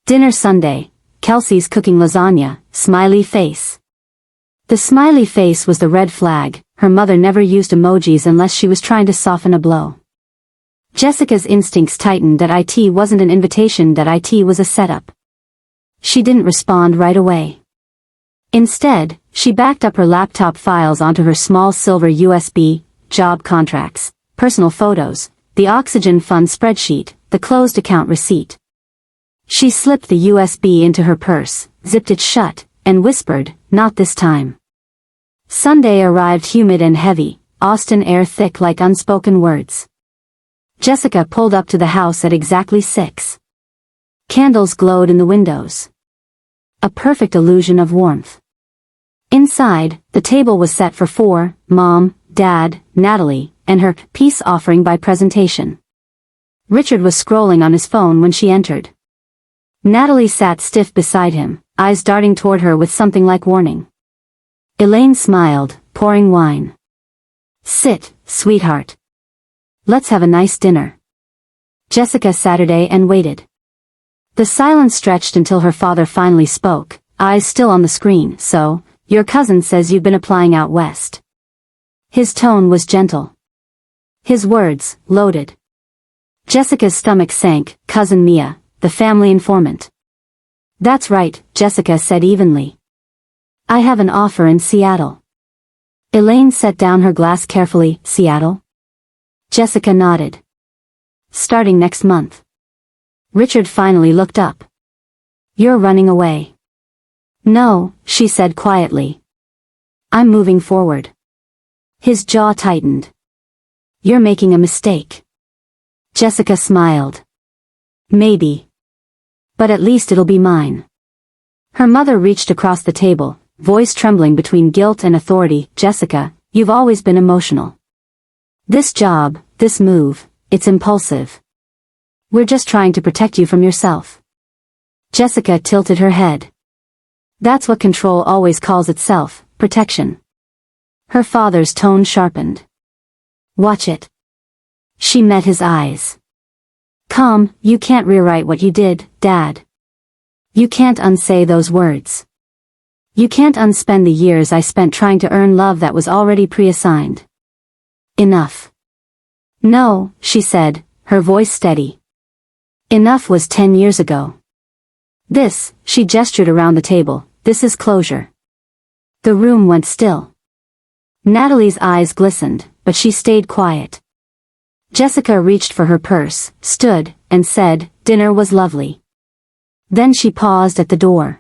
Dinner Sunday, Kelsey's cooking lasagna, smiley face. The smiley face was the red flag. Her mother never used emojis unless she was trying to soften a blow. Jessica's instincts tightened that it wasn't an invitation, that it was a setup. She didn't respond right away. Instead, she backed up her laptop files onto her small silver USB, job contracts, personal photos, the Oxygen fund spreadsheet, the closed account receipt. She slipped the USB into her purse, zipped it shut, and whispered, not this time. Sunday arrived humid and heavy, Austin air thick like unspoken words. Jessica pulled up to the house at exactly 6. Candles glowed in the windows. A perfect illusion of warmth. Inside, the table was set for 4, Mom, Dad, Natalie, and her peace offering by presentation. Richard was scrolling on his phone when she entered. Natalie sat stiff beside him, eyes darting toward her with something like warning. Elaine smiled, pouring wine. Sit, sweetheart. Let's have a nice dinner. Jessica Saturday and waited. The silence stretched until her father finally spoke, eyes still on the screen. So, your cousin says you've been applying out west. His tone was gentle. His words, loaded. Jessica's stomach sank. Cousin Mia, the family informant. That's right, Jessica said evenly. I have an offer in Seattle. Elaine set down her glass carefully. Seattle? Jessica nodded. Starting next month. Richard finally looked up. You're running away. No, she said quietly. I'm moving forward. His jaw tightened. You're making a mistake. Jessica smiled. Maybe. But at least it'll be mine. Her mother reached across the table, voice trembling between guilt and authority. Jessica, you've always been emotional. This job, this move, it's impulsive. We're just trying to protect you from yourself. Jessica tilted her head. That's what control always calls itself, protection. Her father's tone sharpened. Watch it. She met his eyes. Calm, you can't rewrite what you did, Dad. You can't unsay those words. You can't unspend the years I spent trying to earn love that was already pre-assigned. Enough. No, she said, her voice steady. Enough was 10 years ago. This, she gestured around the table, this is closure. The room went still. Natalie's eyes glistened, but she stayed quiet. Jessica reached for her purse, stood, and said, dinner was lovely. Then she paused at the door.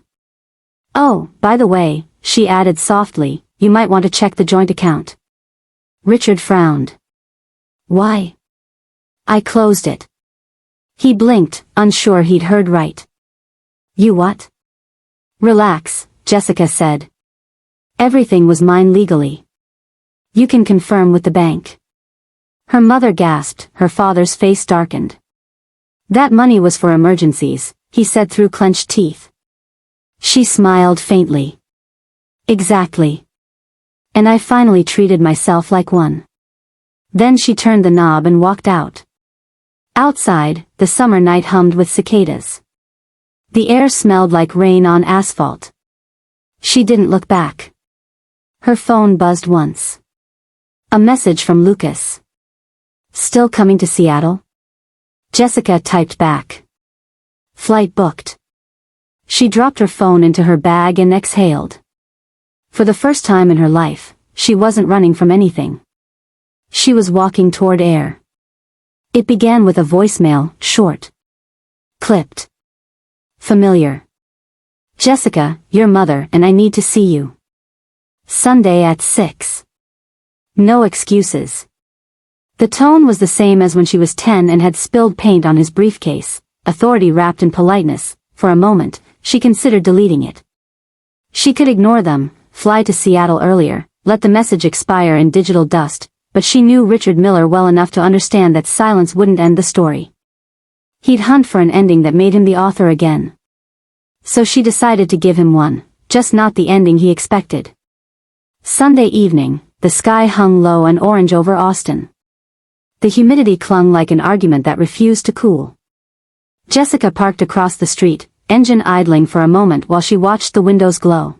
Oh, by the way, she added softly, you might want to check the joint account. Richard frowned. Why? I closed it. He blinked, unsure he'd heard right. You what? Relax, Jessica said. Everything was mine legally. You can confirm with the bank. Her mother gasped, her father's face darkened. That money was for emergencies, he said through clenched teeth. She smiled faintly. Exactly. And I finally treated myself like one. Then she turned the knob and walked out. Outside, the summer night hummed with cicadas. The air smelled like rain on asphalt. She didn't look back. Her phone buzzed once. A message from Lucas. Still coming to Seattle? Jessica typed back. Flight booked. She dropped her phone into her bag and exhaled. For the first time in her life, she wasn't running from anything. She was walking toward air. It began with a voicemail, short. Clipped. Familiar. Jessica, your mother and I need to see you. Sunday at 6. No excuses. The tone was the same as when she was 10 and had spilled paint on his briefcase, authority wrapped in politeness. For a moment, she considered deleting it. She could ignore them, fly to Seattle earlier, let the message expire in digital dust, but she knew Richard Miller well enough to understand that silence wouldn't end the story. He'd hunt for an ending that made him the author again. So she decided to give him one, just not the ending he expected. Sunday evening, the sky hung low and orange over Austin. The humidity clung like an argument that refused to cool. Jessica parked across the street, engine idling for a moment while she watched the windows glow.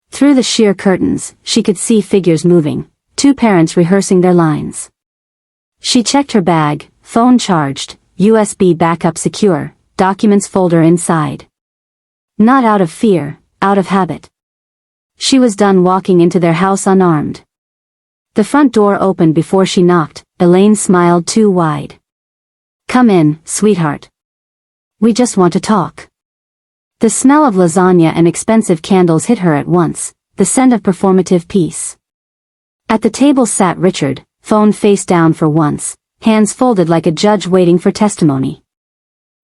Through the sheer curtains, she could see figures moving, 2 parents rehearsing their lines. She checked her bag, phone charged, USB backup secure, documents folder inside. Not out of fear, out of habit. She was done walking into their house unarmed. The front door opened before she knocked. Elaine smiled too wide. Come in, sweetheart. We just want to talk. The smell of lasagna and expensive candles hit her at once, the scent of performative peace. At the table sat Richard, phone face down for once, hands folded like a judge waiting for testimony.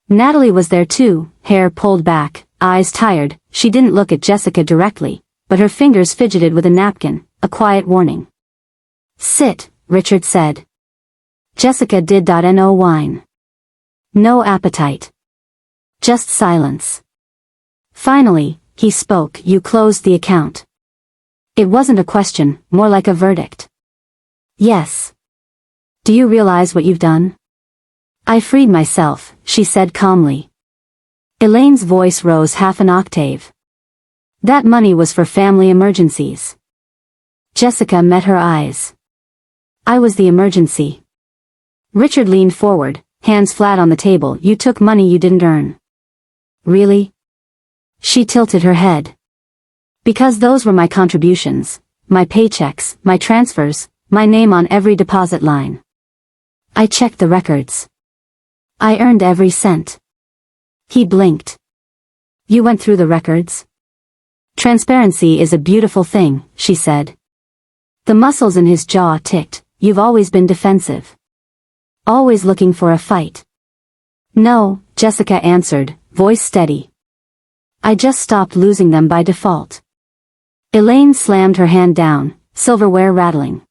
Natalie was there too, hair pulled back, eyes tired. She didn't look at Jessica directly, but her fingers fidgeted with a napkin, a quiet warning. Sit, Richard said. Jessica did. No wine. No appetite. Just silence. Finally, he spoke. You closed the account. It wasn't a question, more like a verdict. Yes. Do you realize what you've done? I freed myself, she said calmly. Elaine's voice rose half an octave. That money was for family emergencies. Jessica met her eyes. I was the emergency. Richard leaned forward, hands flat on the table. You took money you didn't earn. Really? She tilted her head. Because those were my contributions, my paychecks, my transfers, my name on every deposit line. I checked the records. I earned every cent. He blinked. You went through the records? Transparency is a beautiful thing, she said. The muscles in his jaw ticked. You've always been defensive. Always looking for a fight. No, Jessica answered, voice steady. I just stopped losing them by default. Elaine slammed her hand down, silverware rattling.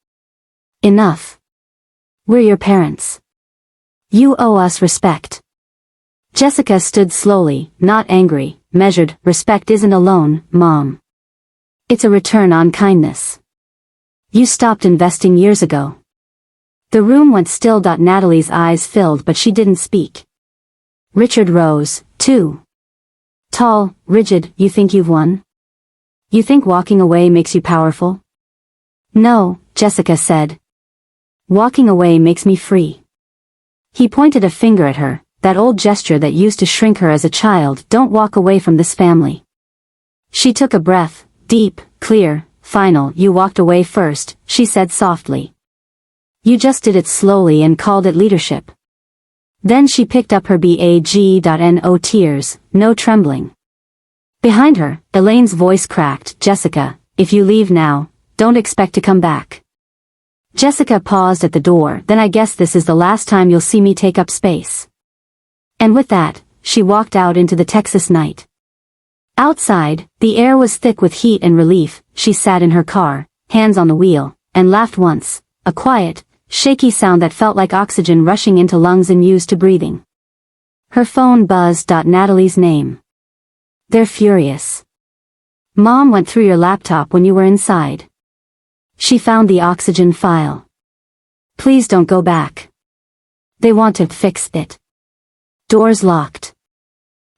Enough. We're your parents. You owe us respect. Jessica stood slowly, not angry, measured. Respect isn't a loan, Mom. It's a return on kindness. You stopped investing years ago. The room went still. Natalie's eyes filled but she didn't speak. Richard rose, too. Tall, rigid. You think you've won? You think walking away makes you powerful? No, Jessica said. Walking away makes me free. He pointed a finger at her, that old gesture that used to shrink her as a child. Don't walk away from this family. She took a breath, deep, clear, final. You walked away first, she said softly. You just did it slowly and called it leadership. Then she picked up her bag. No tears, no trembling. Behind her, Elaine's voice cracked. Jessica, if you leave now, don't expect to come back. Jessica paused at the door. Then I guess this is the last time you'll see me take up space. And with that, she walked out into the Texas night. Outside, the air was thick with heat and relief. She sat in her car, hands on the wheel, and laughed once, a quiet, shaky sound that felt like oxygen rushing into lungs and used to breathing. Her phone buzzed. Natalie's name. They're furious. Mom went through your laptop when you were inside. She found the oxygen file. Please don't go back. They want to fix it. Doors locked.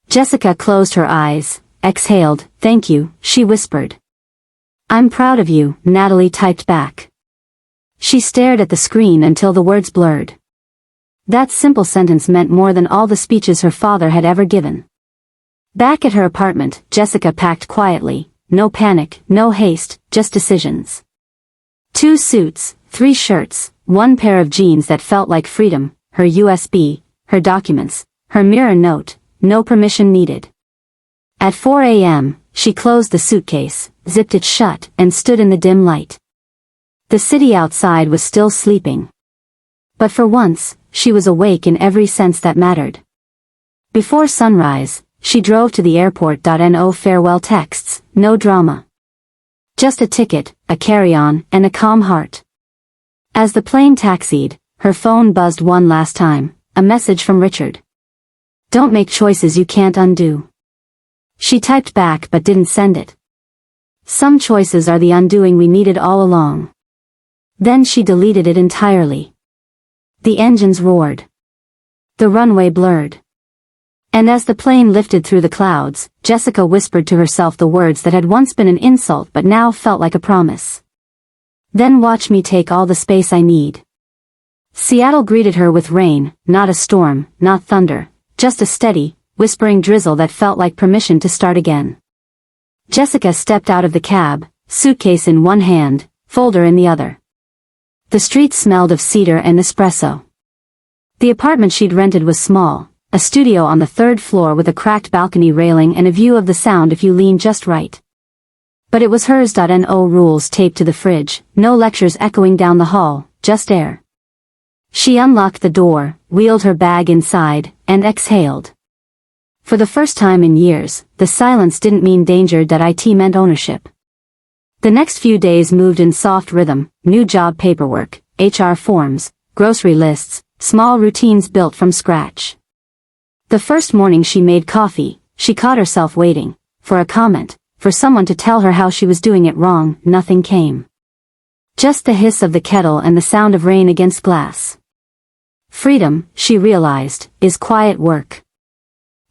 Jessica closed her eyes, exhaled. Thank you, she whispered. I'm proud of you, Natalie typed back. She stared at the screen until the words blurred. That simple sentence meant more than all the speeches her father had ever given. Back at her apartment, Jessica packed quietly, no panic, no haste, just decisions. 2 suits, 3 shirts, 1 pair of jeans that felt like freedom, her USB, her documents, her mirror note, no permission needed. At 4 a.m., she closed the suitcase, zipped it shut, and stood in the dim light. The city outside was still sleeping. But for once, she was awake in every sense that mattered. Before sunrise, she drove to the airport. No farewell texts, no drama. Just a ticket, a carry-on, and a calm heart. As the plane taxied, her phone buzzed one last time, a message from Richard. Don't make choices you can't undo. She typed back but didn't send it. Some choices are the undoing we needed all along. Then she deleted it entirely. The engines roared. The runway blurred. And as the plane lifted through the clouds, Jessica whispered to herself the words that had once been an insult but now felt like a promise. Then watch me take all the space I need. Seattle greeted her with rain, not a storm, not thunder, just a steady, whispering drizzle that felt like permission to start again. Jessica stepped out of the cab, suitcase in one hand, folder in the other. The street smelled of cedar and espresso. The apartment she'd rented was small, a studio on the 3rd floor with a cracked balcony railing and a view of the Sound if you lean just right. But it was hers. No rules taped to the fridge, no lectures echoing down the hall, just air. She unlocked the door, wheeled her bag inside, and exhaled. For the first time in years, the silence didn't mean danger. It meant ownership. The next few days moved in soft rhythm, new job paperwork, HR forms, grocery lists, small routines built from scratch. The first morning she made coffee, she caught herself waiting, for a comment, for someone to tell her how she was doing it wrong. Nothing came. Just the hiss of the kettle and the sound of rain against glass. Freedom, she realized, is quiet work.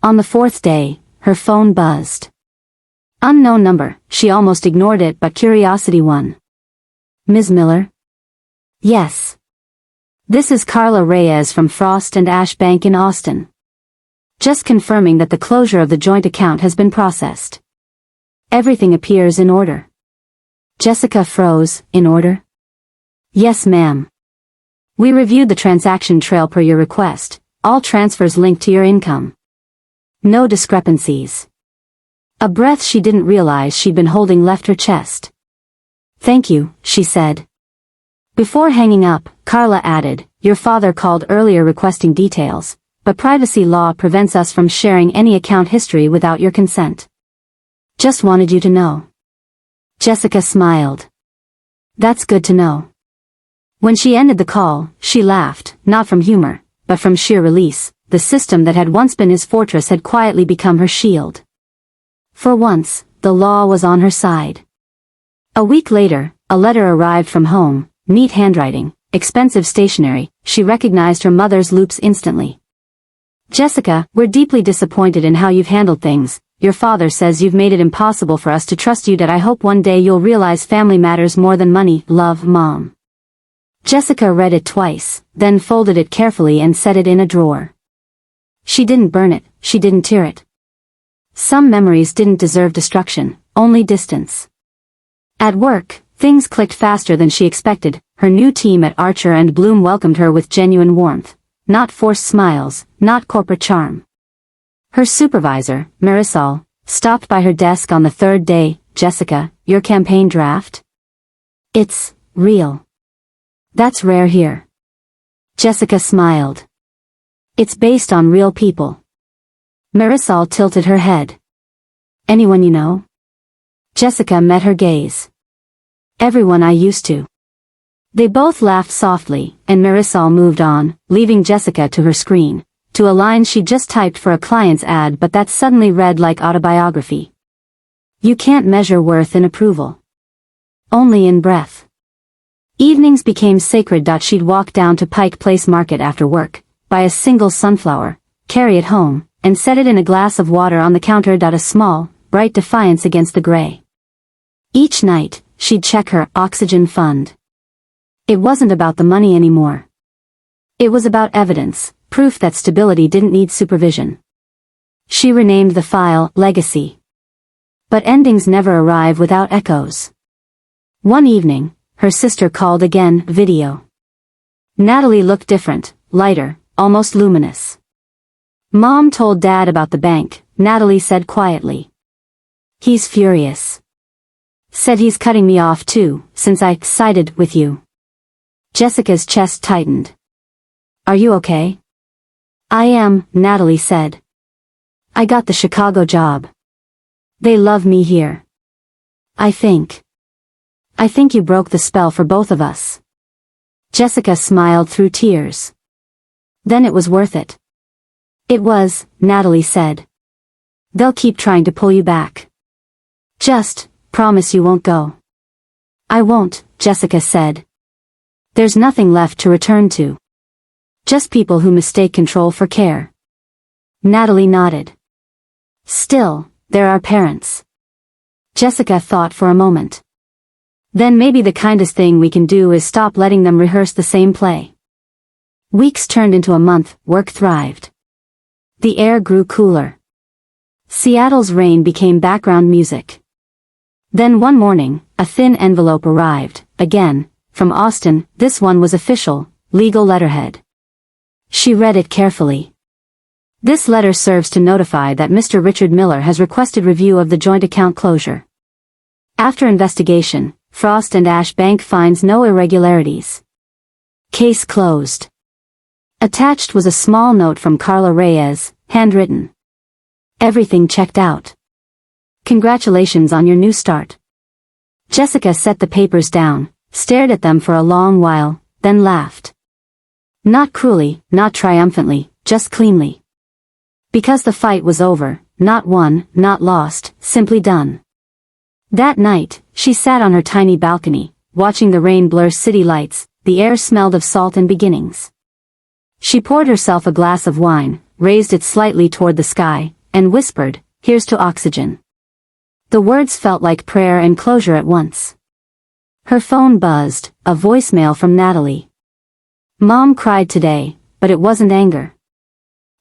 On the 4th day, her phone buzzed. Unknown number, she almost ignored it but curiosity won. Ms. Miller? Yes. This is Carla Reyes from Frost and Ash Bank in Austin. Just confirming that the closure of the joint account has been processed. Everything appears in order. Jessica froze. In order? Yes, ma'am. We reviewed the transaction trail per your request, all transfers linked to your income. No discrepancies. A breath she didn't realize she'd been holding left her chest. Thank you, she said. Before hanging up, Carla added, your father called earlier requesting details, but privacy law prevents us from sharing any account history without your consent. Just wanted you to know. Jessica smiled. That's good to know. When she ended the call, she laughed, not from humor, but from sheer release. The system that had once been his fortress had quietly become her shield. For once, the law was on her side. A week later, a letter arrived from home, neat handwriting, expensive stationery. She recognized her mother's loops instantly. Jessica, we're deeply disappointed in how you've handled things. Your father says you've made it impossible for us to trust you. That I hope one day you'll realize family matters more than money. Love, Mom. Jessica read it twice, then folded it carefully and set it in a drawer. She didn't burn it, she didn't tear it. Some memories didn't deserve destruction, only distance. At work, things clicked faster than she expected. Her new team at Archer and Bloom welcomed her with genuine warmth, not forced smiles, not corporate charm. Her supervisor, Marisol, stopped by her desk on the third day. Jessica, your campaign draft? It's real. That's rare here. Jessica smiled. It's based on real people. Marisol tilted her head. Anyone you know? Jessica met her gaze. Everyone I used to. They both laughed softly, and Marisol moved on, leaving Jessica to her screen, to a line she just typed for a client's ad but that suddenly read like autobiography. You can't measure worth in approval. Only in breath. Evenings became sacred. She'd walk down to Pike Place Market after work, buy a single sunflower, carry it home, and set it in a glass of water on the counter. A small, bright defiance against the gray. Each night, she'd check her oxygen fund. It wasn't about the money anymore. It was about evidence, proof that stability didn't need supervision. She renamed the file Legacy. But endings never arrive without echoes. One evening, her sister called again. Video. Natalie looked different, lighter, almost luminous. Mom told Dad about the bank, Natalie said quietly. He's furious. Said he's cutting me off too, since I sided with you. Jessica's chest tightened. Are you okay? I am, Natalie said. I got the Chicago job. They love me here. I think you broke the spell for both of us. Jessica smiled through tears. Then it was worth it. It was, Natalie said. They'll keep trying to pull you back. Just promise you won't go. I won't, Jessica said. There's nothing left to return to. Just people who mistake control for care. Natalie nodded. Still, there are parents. Jessica thought for a moment. Then maybe the kindest thing we can do is stop letting them rehearse the same play. Weeks turned into a month. Work thrived. The air grew cooler. Seattle's rain became background music. Then one morning, a thin envelope arrived, again, from Austin. This one was official, legal letterhead. She read it carefully. This letter serves to notify that Mr. Richard Miller has requested review of the joint account closure. After investigation, Frost and Ash Bank finds no irregularities. Case closed. Attached was a small note from Carla Reyes, handwritten. Everything checked out. Congratulations on your new start. Jessica set the papers down, stared at them for a long while, then laughed. Not cruelly, not triumphantly, just cleanly. Because the fight was over, not won, not lost, simply done. That night, she sat on her tiny balcony, watching the rain blur city lights. The air smelled of salt and beginnings. She poured herself a glass of wine, raised it slightly toward the sky, and whispered, "Here's to oxygen." The words felt like prayer and closure at once. Her phone buzzed, a voicemail from Natalie. Mom cried today, but it wasn't anger.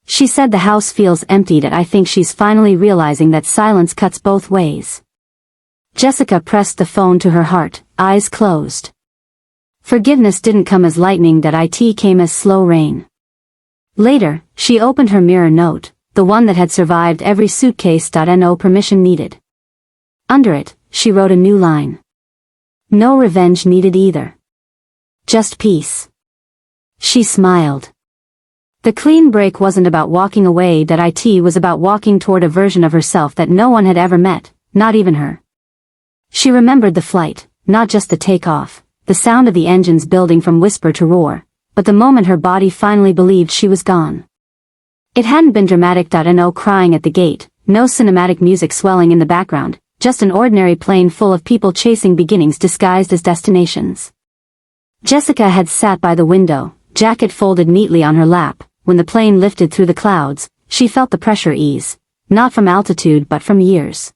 She said the house feels empty. I think she's finally realizing that silence cuts both ways. Jessica pressed the phone to her heart, eyes closed. Forgiveness didn't come as lightning. It came as slow rain. Later, she opened her mirror note, the one that had survived every suitcase. No permission needed. Under it, she wrote a new line. No revenge needed either. Just peace. She smiled. The clean break wasn't about walking away. It was about walking toward a version of herself that no one had ever met, not even her. She remembered the flight, not just the takeoff, the sound of the engines building from whisper to roar, but the moment her body finally believed she was gone. It hadn't been dramatic. No crying at the gate, no cinematic music swelling in the background, just an ordinary plane full of people chasing beginnings disguised as destinations. Jessica had sat by the window, jacket folded neatly on her lap. When the plane lifted through the clouds, she felt the pressure ease, not from altitude but from years.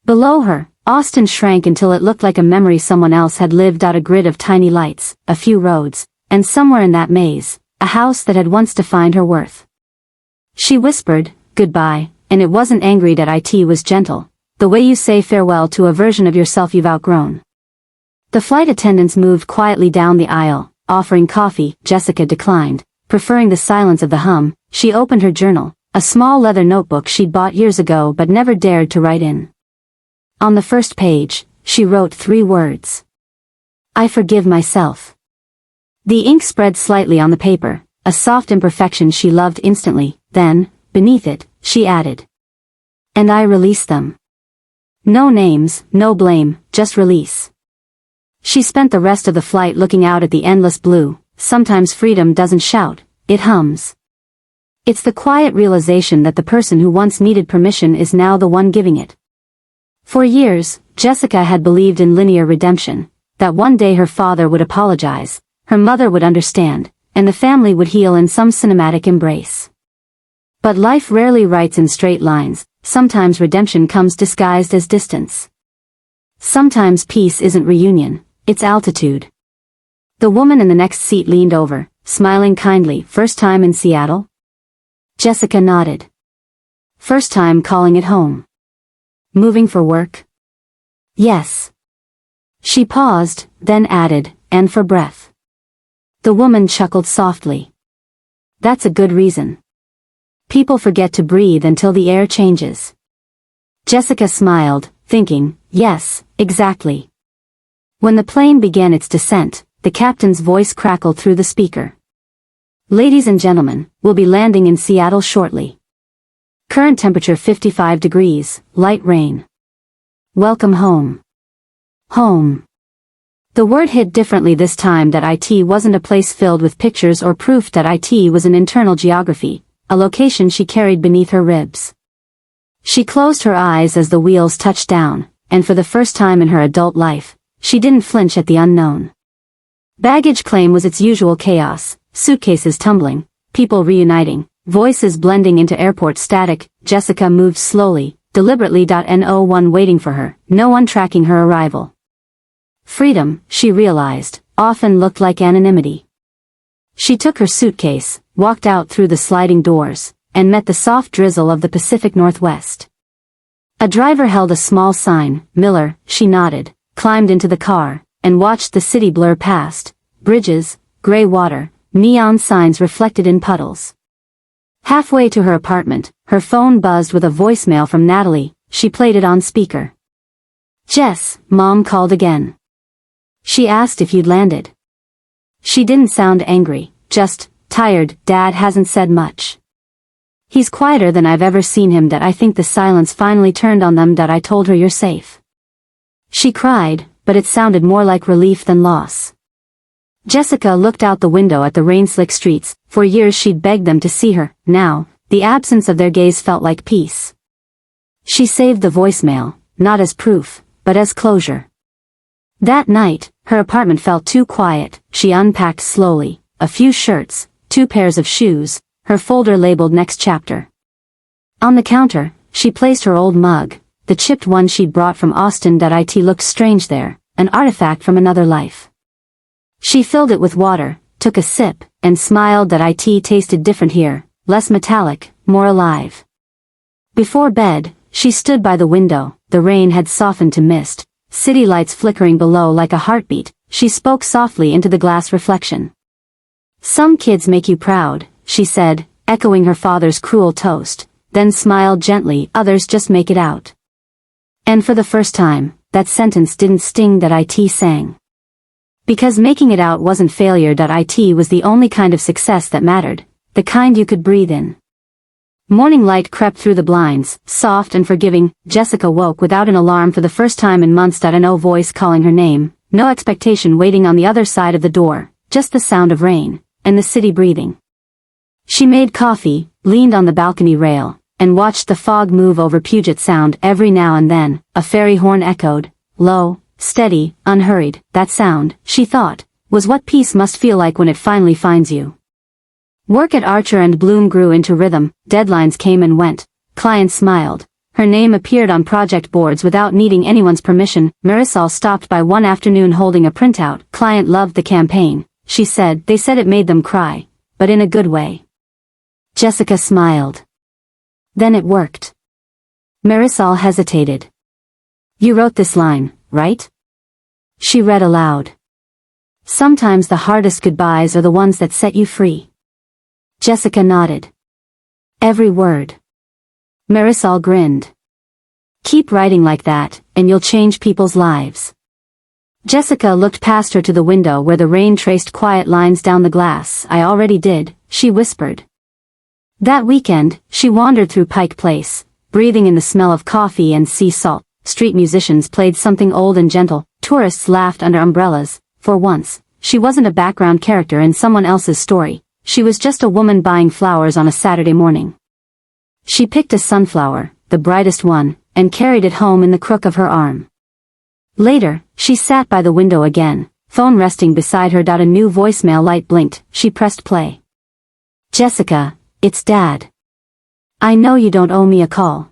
Below her, Austin shrank until it looked like a memory someone else had lived out. A grid of tiny lights, a few roads, and somewhere in that maze, a house that had once defined her worth. She whispered, "Goodbye," and it wasn't angry. It was gentle, the way you say farewell to a version of yourself you've outgrown. The flight attendants moved quietly down the aisle, offering coffee. Jessica declined, preferring the silence of the hum. She opened her journal, a small leather notebook she'd bought years ago but never dared to write in. On the first page, she wrote 3 words. "I forgive myself." The ink spread slightly on the paper, a soft imperfection she loved instantly. Then, beneath it, she added, "And I release them." No names, no blame, just release. She spent the rest of the flight looking out at the endless blue. Sometimes freedom doesn't shout, it hums. It's the quiet realization that the person who once needed permission is now the one giving it. For years, Jessica had believed in linear redemption, that one day her father would apologize, her mother would understand, and the family would heal in some cinematic embrace. But life rarely writes in straight lines. Sometimes redemption comes disguised as distance. Sometimes peace isn't reunion, it's altitude. The woman in the next seat leaned over, smiling kindly. "First time in Seattle?" Jessica nodded. "First time calling it home." "Moving for work?" "Yes." She paused, then added, "And for breath." The woman chuckled softly. "That's a good reason. People forget to breathe until the air changes." Jessica smiled, thinking, yes, exactly. When the plane began its descent, the captain's voice crackled through the speaker. "Ladies and gentlemen, we'll be landing in Seattle shortly. Current temperature 55 degrees, light rain. Welcome home." Home. The word hit differently this time. It wasn't a place filled with pictures or proof. It was an internal geography, a location she carried beneath her ribs. She closed her eyes as the wheels touched down, and for the first time in her adult life, she didn't flinch at the unknown. Baggage claim was its usual chaos, suitcases tumbling, people reuniting, voices blending into airport static. Jessica moved slowly, deliberately. No one waiting for her, no one tracking her arrival. Freedom, she realized, often looked like anonymity. She took her suitcase, walked out through the sliding doors, and met the soft drizzle of the Pacific Northwest. A driver held a small sign, "Miller." She nodded, climbed into the car, and watched the city blur past. Bridges, gray water, neon signs reflected in puddles. Halfway to her apartment, her phone buzzed with a voicemail from Natalie. She played it on speaker. "Jess, Mom called again. She asked if you'd landed." She didn't sound angry, just, "Tired, Dad hasn't said much. He's quieter than I've ever seen him." I think the silence finally turned on them. I told her you're safe. She cried, but it sounded more like relief than loss. Jessica looked out the window at the rain-slick streets. For years she'd begged them to see her. Now, the absence of their gaze felt like peace. She saved the voicemail, not as proof, but as closure. That night, her apartment felt too quiet. She unpacked slowly, a few shirts, 2 pairs of shoes, her folder labeled "Next Chapter." On the counter, she placed her old mug, the chipped one she'd brought from Austin. It looked strange there, an artifact from another life. She filled it with water, took a sip, and smiled. It tasted different here, less metallic, more alive. Before bed, she stood by the window. The rain had softened to mist, city lights flickering below like a heartbeat. She spoke softly into the glass reflection. "Some kids make you proud," she said, echoing her father's cruel toast, then smiled gently. "Others just make it out." And for the first time, that sentence didn't sting. It sang. Because making it out wasn't failure. It was the only kind of success that mattered, the kind you could breathe in. Morning light crept through the blinds, soft and forgiving. Jessica woke without an alarm for the first time in months. No voice calling her name, no expectation waiting on the other side of the door, just the sound of rain, and the city breathing. She made coffee, leaned on the balcony rail, and watched the fog move over Puget Sound. Every now and then, a ferry horn echoed, low, steady, unhurried. That sound, she thought, was what peace must feel like when it finally finds you. Work at Archer and Bloom grew into rhythm, deadlines came and went, clients smiled. Her name appeared on project boards without needing anyone's permission. Marisol stopped by one afternoon holding a printout. Client loved the campaign, she said. They said it made them cry, but in a good way. Jessica smiled. Then it worked. Marisol hesitated. You wrote this line, right? She read aloud. Sometimes the hardest goodbyes are the ones that set you free. Jessica nodded. Every word. Marisol grinned. Keep writing like that, and you'll change people's lives. Jessica looked past her to the window where the rain traced quiet lines down the glass. I already did, she whispered. That weekend, she wandered through Pike Place, breathing in the smell of coffee and sea salt. Street musicians played something old and gentle. Tourists laughed under umbrellas. For once, she wasn't a background character in someone else's story. She was just a woman buying flowers on a Saturday morning. She picked a sunflower, the brightest one, and carried it home in the crook of her arm. Later, she sat by the window again, phone resting beside her. A new voicemail light blinked. She pressed play. Jessica, it's Dad. I know you don't owe me a call.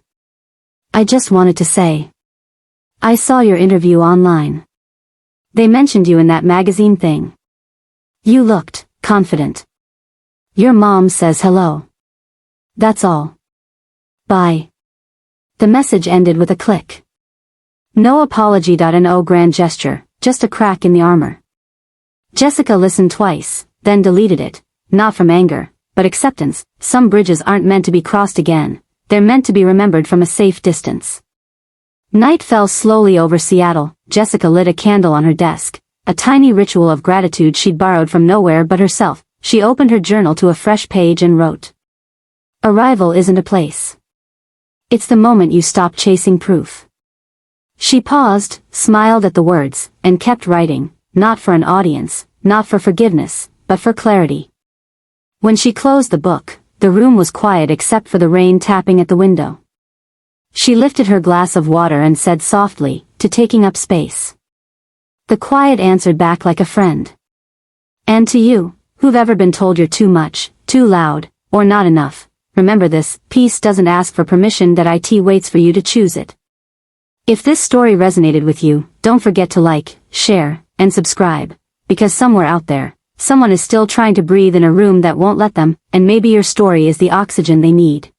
I just wanted to say. I saw your interview online. They mentioned you in that magazine thing. You looked confident. Your mom says hello. That's all. Bye. The message ended with a click. No apology. No grand gesture, just a crack in the armor. Jessica listened twice, then deleted it, not from anger, but acceptance. Some bridges aren't meant to be crossed again, they're meant to be remembered from a safe distance. Night fell slowly over Seattle. Jessica lit a candle on her desk, a tiny ritual of gratitude she'd borrowed from nowhere but herself. She opened her journal to a fresh page and wrote. Arrival isn't a place. It's the moment you stop chasing proof. She paused, smiled at the words, and kept writing, not for an audience, not for forgiveness, but for clarity. When she closed the book, the room was quiet except for the rain tapping at the window. She lifted her glass of water and said softly, to taking up space. The quiet answered back like a friend. And to you, who've ever been told you're too much, too loud, or not enough, remember this, peace doesn't ask for permission. It waits for you to choose it. If this story resonated with you, don't forget to like, share, and subscribe, because somewhere out there, someone is still trying to breathe in a room that won't let them, and maybe your story is the oxygen they need.